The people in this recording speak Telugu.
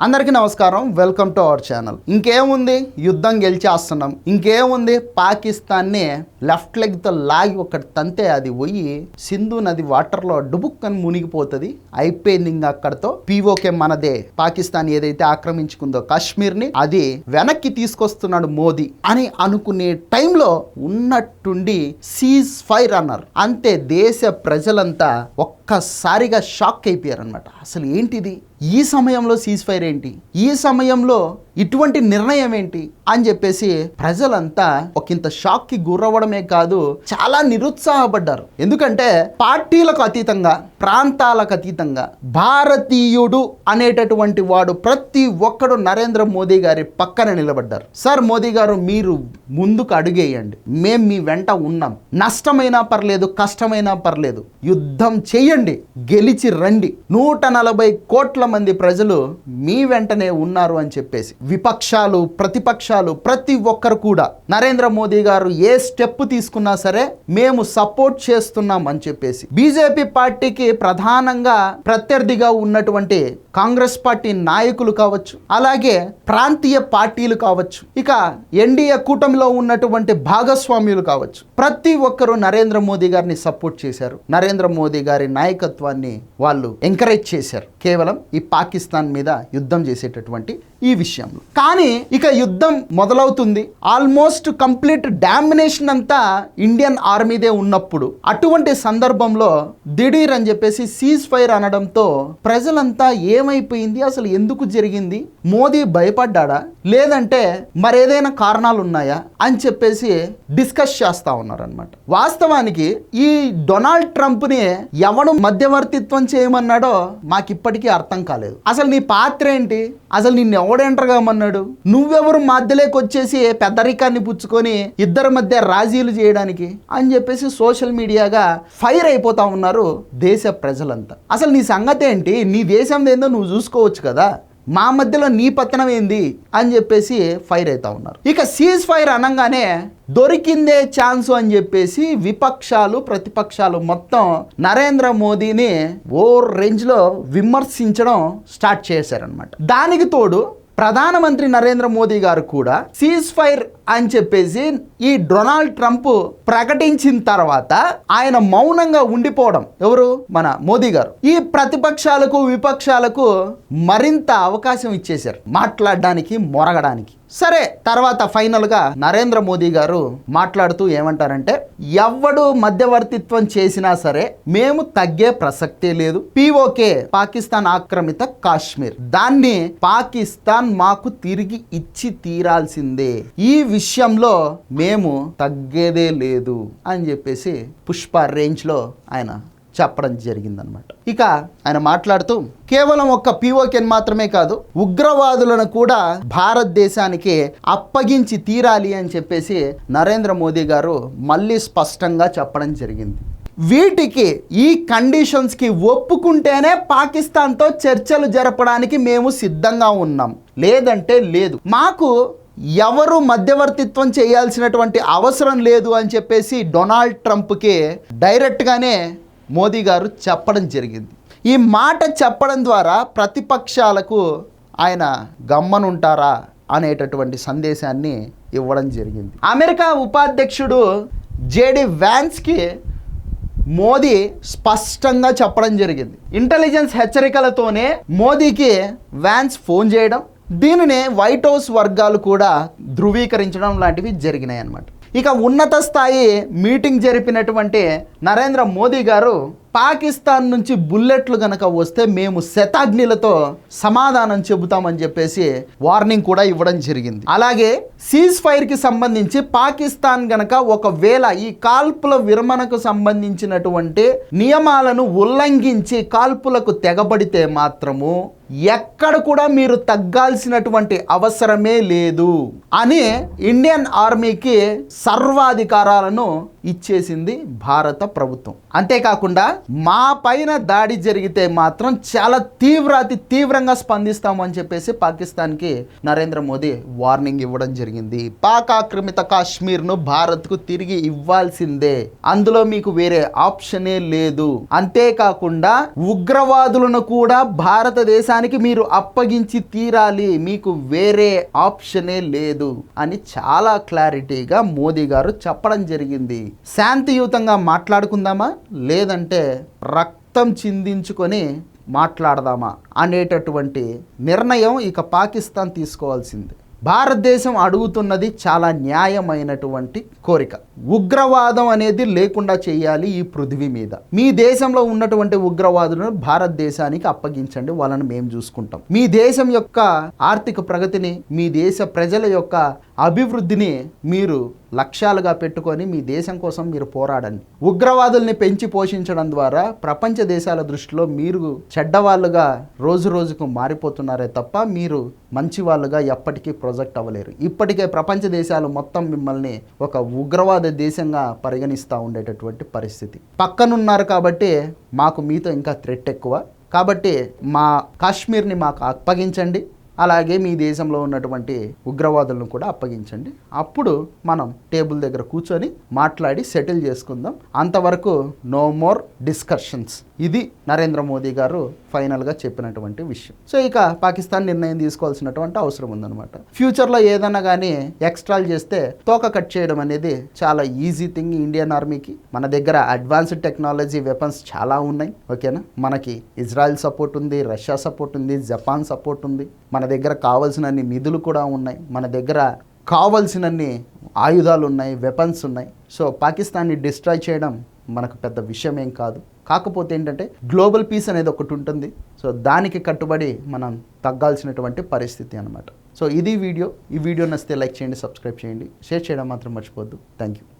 అందరికీ నమస్కారం. Welcome to our channel. ఇంకేముంది, యుద్ధం గెలిచేస్తున్నాం. ఇంకేముంది, పాకిస్తాన్ని లెఫ్ట్ లెగ్తో లాగి ఒకటి తంతే అది పోయి సింధు నది వాటర్లో డుబుక్కని మునిగిపోతుంది. అయిపోయింది ఇంకా అక్కడతో. పీఓకే మనదే. పాకిస్తాన్ ఏదైతే ఆక్రమించుకుందో కాశ్మీర్ని అది వెనక్కి తీసుకొస్తున్నాడు మోదీ అని అనుకునే టైంలో ఉన్నట్టుండి సీజ్ ఫైర్ అన్నారు. అంతే, దేశ ప్రజలంతా ఒక్కసారిగా షాక్ అయిపోయారు అనమాట. అసలు ఏంటిది, ఈ సమయంలో సీజ్ ఫైర్ ఏంటి, ఈ సమయంలో ఇటువంటి నిర్ణయం ఏంటి అని చెప్పేసి ప్రజలంతా ఒకంత షాక్ కి గురవ్వడమే కాదు, చాలా నిరుత్సాహపడ్డారు. ఎందుకంటే పార్టీలకు అతీతంగా, ప్రాంతాలకు అతీతంగా భారతీయుడు అనేటటువంటి వాడు ప్రతి ఒక్కడు నరేంద్ర మోదీ గారి పక్కన నిలబడ్డారు. సార్ మోదీ గారు, మీరు ముందుకు అడుగేయండి, మేం మీ వెంట ఉన్నాం, నష్టమైనా పర్లేదు, కష్టమైనా పర్లేదు, యుద్ధం చెయ్యండి, గెలిచి రండి, 140 కోట్ల మంది ప్రజలు మీ వెంటనే ఉన్నారు అని చెప్పేసి విపక్షాలు, ప్రతిపక్షాలు ప్రతి ఒక్కరు కూడా నరేంద్ర మోదీ గారు ఏ స్టెప్ తీసుకున్నా సరే మేము సపోర్ట్ చేస్తున్నాం అని చెప్పేసి బీజేపీ పార్టీకి ప్రధానంగా ప్రత్యర్థిగా ఉన్నటువంటి కాంగ్రెస్ పార్టీ నాయకులు కావచ్చు, అలాగే ప్రాంతీయ పార్టీలు కావచ్చు, ఇక ఎన్డీఏ కూటమిలో ఉన్నటువంటి భాగస్వామ్యులు కావచ్చు, ప్రతి ఒక్కరూ నరేంద్ర మోదీ గారిని సపోర్ట్ చేశారు. నరేంద్ర మోదీ గారి నాయకత్వాన్ని వాళ్ళు ఎంకరేజ్ చేశారు, కేవలం ఈ పాకిస్తాన్ మీద యుద్ధం చేసేటటువంటి ఈ విషయంలో. కానీ ఇక యుద్ధం మొదలవుతుంది. ఆల్మోస్ట్ కంప్లీట్ డామినేషన్ అంతా ఇండియన్ ఆర్మీదే ఉన్నప్పుడు అటువంటి సందర్భంలో దిఢీర్ అని చెప్పేసి సీజ్ ఫైర్ అనడంతో ప్రజలంతా ఏమైపోయింది, అసలు ఎందుకు జరిగింది, మోదీ భయపడ్డా లేదంటే మరేదైనా కారణాలు ఉన్నాయా అని చెప్పేసి డిస్కస్ చేస్తా ఉన్నారనమాట. వాస్తవానికి ఈ డొనాల్డ్ ట్రంప్ ని ఎవడు మధ్యవర్తిత్వం చేయమన్నాడో మాకిప్పటికీ అర్థం కాలేదు. అసలు నీ పాత్ర ఏంటి, అసలు నిన్ను ఎవడెంటర్గా అన్నాడు, నువ్వెవరు మధ్యలోకి వచ్చేసి పెద్దరికాన్ని పుచ్చుకొని ఇద్దరి మధ్య రాజీలు చేయడానికి అని చెప్పేసి సోషల్ మీడియాగా ఫైర్ అయిపోతా ఉన్నారు దేశ ప్రజలంతా. అసలు నీ సంగతి ఏంటి, నీ దేశం ఏందో నువ్వు చూసుకోవచ్చు కదా, మా మధ్యలో నీ పతనం ఏంది అని చెప్పేసి ఫైర్ అవుతా ఉన్నారు. ఇక సీజ్ ఫైర్ అనగానే దొరికిందే ఛాన్స్ అని చెప్పేసి విపక్షాలు, ప్రతిపక్షాలు మొత్తం నరేంద్ర మోదీని ఓ రేంజ్లో విమర్శించడం స్టార్ట్ చేశారనమాట. దానికి తోడు ప్రధానమంత్రి నరేంద్ర మోదీ గారు కూడా సీజ్ ఫైర్ అని చెప్పేసి ఈ డొనాల్డ్ ట్రంప్ ప్రకటించిన తర్వాత ఆయన మౌనంగా ఉండిపోవడం, ఎవరు, మన మోదీ గారు, ఈ ప్రతిపక్షాలకు విపక్షాలకు మరింత అవకాశం ఇచ్చేశారు మాట్లాడడానికి, మొరగడానికి. సరే, తర్వాత ఫైనల్గా నరేంద్ర మోదీ గారు మాట్లాడుతూ ఏమంటారంటే, ఎవడు మధ్యవర్తిత్వం చేసినా సరే మేము తగ్గే ప్రసక్తే లేదు. పీఓకే, పాకిస్తాన్ ఆక్రమిత కాశ్మీర్, దాన్ని పాకిస్తాన్ మాకు తిరిగి ఇచ్చి తీరాల్సిందే, ఈ విషయంలో మేము తగ్గేదే లేదు అని చెప్పేసి పుష్ప రేంజ్లో ఆయన చెప్పడం జరిగిందనమాట. ఇక ఆయన మాట్లాడుతూ కేవలం ఒక్క పీఓకేని మాత్రమే కాదు, ఉగ్రవాదులను కూడా భారతదేశానికి అప్పగించి తీరాలి అని చెప్పేసి నరేంద్ర మోదీ గారు మళ్ళీ స్పష్టంగా చెప్పడం జరిగింది. వీటికి, ఈ కండిషన్స్కి ఒప్పుకుంటేనే పాకిస్తాన్తో చర్చలు జరపడానికి మేము సిద్ధంగా ఉన్నాం, లేదంటే లేదు, మాకు ఎవరు మధ్యవర్తిత్వం చేయాల్సినటువంటి అవసరం లేదు అని చెప్పేసి డొనాల్డ్ ట్రంప్కి డైరెక్ట్గానే మోదీ గారు చెప్పడం జరిగింది. ఈ మాట చెప్పడం ద్వారా ప్రతిపక్షాలకు ఆయన గమ్మనుంటారా అనేటటువంటి సందేశాన్ని ఇవ్వడం జరిగింది. అమెరికా ఉపాధ్యక్షుడు జేడి వ్యాన్స్కి మోదీ స్పష్టంగా చెప్పడం జరిగింది. ఇంటెలిజెన్స్ హెచ్చరికలతోనే మోదీకి వ్యాన్స్ ఫోన్ చేయడం, దీనినే వైట్ హౌస్ వర్గాలు కూడా ధృవీకరించడం లాంటివి జరిగినాయి అన్నమాట. ఇక ఉన్నత స్థాయి మీటింగ్ జరిపినటువంటి నరేంద్ర మోదీ గారు పాకిస్తాన్ నుంచి బుల్లెట్లు గనక వస్తే మేము శతాగ్నిలతో సమాధానం చెబుతామని చెప్పేసి వార్నింగ్ కూడా ఇవ్వడం జరిగింది. అలాగే సీజ్ ఫైర్కి సంబంధించి పాకిస్తాన్ గనక ఒకవేళ ఈ కాల్పుల విరమణకు సంబంధించినటువంటి నియమాలను ఉల్లంఘించి కాల్పులకు తెగబడితే మాత్రము ఎక్కడ కూడా మీరు తగ్గాల్సినటువంటి అవసరమే లేదు అని ఇండియన్ ఆర్మీకి సర్వాధికారాలను ఇచ్చేసింది భారత ప్రభుత్వం. అంతేకాకుండా మా పైన దాడి జరిగితే మాత్రం చాలా తీవ్రంగా స్పందిస్తాము అని చెప్పేసి పాకిస్తాన్కి నరేంద్ర మోదీ వార్నింగ్ ఇవ్వడం జరిగింది. పాక్ ఆక్రమిత కాశ్మీర్ను భారత్కు తిరిగి ఇవ్వాల్సిందే, అందులో మీకు వేరే ఆప్షనే లేదు. అంతేకాకుండా ఉగ్రవాదులను కూడా భారతదేశానికి మీరు అప్పగించి తీరాలి, మీకు వేరే ఆప్షనే లేదు అని చాలా క్లారిటీగా మోదీ గారు చెప్పడం జరిగింది. శాంతియుతంగా మాట్లాడుకుందామా లేదంటే రక్తం చిందించుకొని మాట్లాడదామా అనేటటువంటి నిర్ణయం ఇక పాకిస్తాన్ తీసుకోవాల్సింది. భారతదేశం అడుగుతున్నది చాలా న్యాయమైనటువంటి కోరిక. ఉగ్రవాదం అనేది లేకుండా చేయాలి ఈ పృథివీ మీద. మీ దేశంలో ఉన్నటువంటి ఉగ్రవాదులను భారతదేశానికి అప్పగించండి, వాళ్ళని మేము చూసుకుంటాం. మీ దేశం యొక్క ఆర్థిక ప్రగతిని, మీ దేశ ప్రజల యొక్క అభివృద్ధిని మీరు లక్ష్యాలుగా పెట్టుకొని మీ దేశం కోసం మీరు పోరాడండి. ఉగ్రవాదుల్ని పెంచి పోషించడం ద్వారా ప్రపంచ దేశాల దృష్టిలో మీరు చెడ్డవాళ్ళుగా రోజు రోజుకు మారిపోతున్నారే తప్ప మీరు మంచి వాళ్ళుగా ఎప్పటికీ ప్రొజెక్ట్ అవ్వలేరు. ఇప్పటికే ప్రపంచ దేశాలు మొత్తం మిమ్మల్ని ఒక ఉగ్రవాద దేశంగా పరిగణిస్తూ ఉండేటటువంటి పరిస్థితి. పక్కనున్నారు కాబట్టి మాకు మీతో ఇంకా థ్రెట్ ఎక్కువ. కాబట్టి మా కాశ్మీర్ని మాకు అప్పగించండి, అలాగే మీ దేశంలో ఉన్నటువంటి ఉగ్రవాదులను కూడా అప్పగించండి. అప్పుడు మనం టేబుల్ దగ్గర కూర్చొని మాట్లాడి సెటిల్ చేసుకుందాం. అంతవరకు నో మోర్ డిస్కషన్స్. ఇది నరేంద్ర మోదీ గారు ఫైనల్గా చెప్పినటువంటి విషయం. సో ఇక పాకిస్తాన్ నిర్ణయం తీసుకోవాల్సినటువంటి అవసరం ఉందన్నమాట. ఫ్యూచర్లో ఏదైనా కానీ ఎక్స్ట్రాల్ చేస్తే తోక కట్ చేయడం అనేది చాలా ఈజీ థింగ్ ఇండియన్ ఆర్మీకి. మన దగ్గర అడ్వాన్స్డ్ టెక్నాలజీ వెపన్స్ చాలా ఉన్నాయి. ఓకేనా, మనకి ఇజ్రాయెల్ సపోర్ట్ ఉంది, రష్యా సపోర్ట్ ఉంది, జపాన్ సపోర్ట్ ఉంది. మన దగ్గర కావాల్సినన్ని నిధులు కూడా ఉన్నాయి, మన దగ్గర కావాల్సినన్ని ఆయుధాలు ఉన్నాయి, వెపన్స్ ఉన్నాయి. సో పాకిస్తాన్ని డిస్ట్రాయ్ చేయడం మనకు పెద్ద విషయం ఏం కాదు. కాకపోతే ఏంటంటే గ్లోబల్ పీస్ అనేది ఒకటి ఉంటుంది. సో దానికి కట్టుబడి మనం తగ్గాల్సినటువంటి పరిస్థితి అనమాట. సో ఇది వీడియో. ఈ వీడియో నచ్చితే లైక్ చేయండి, సబ్స్క్రైబ్ చేయండి, షేర్ చేయడం మాత్రం మర్చిపోవద్దు. Thank you.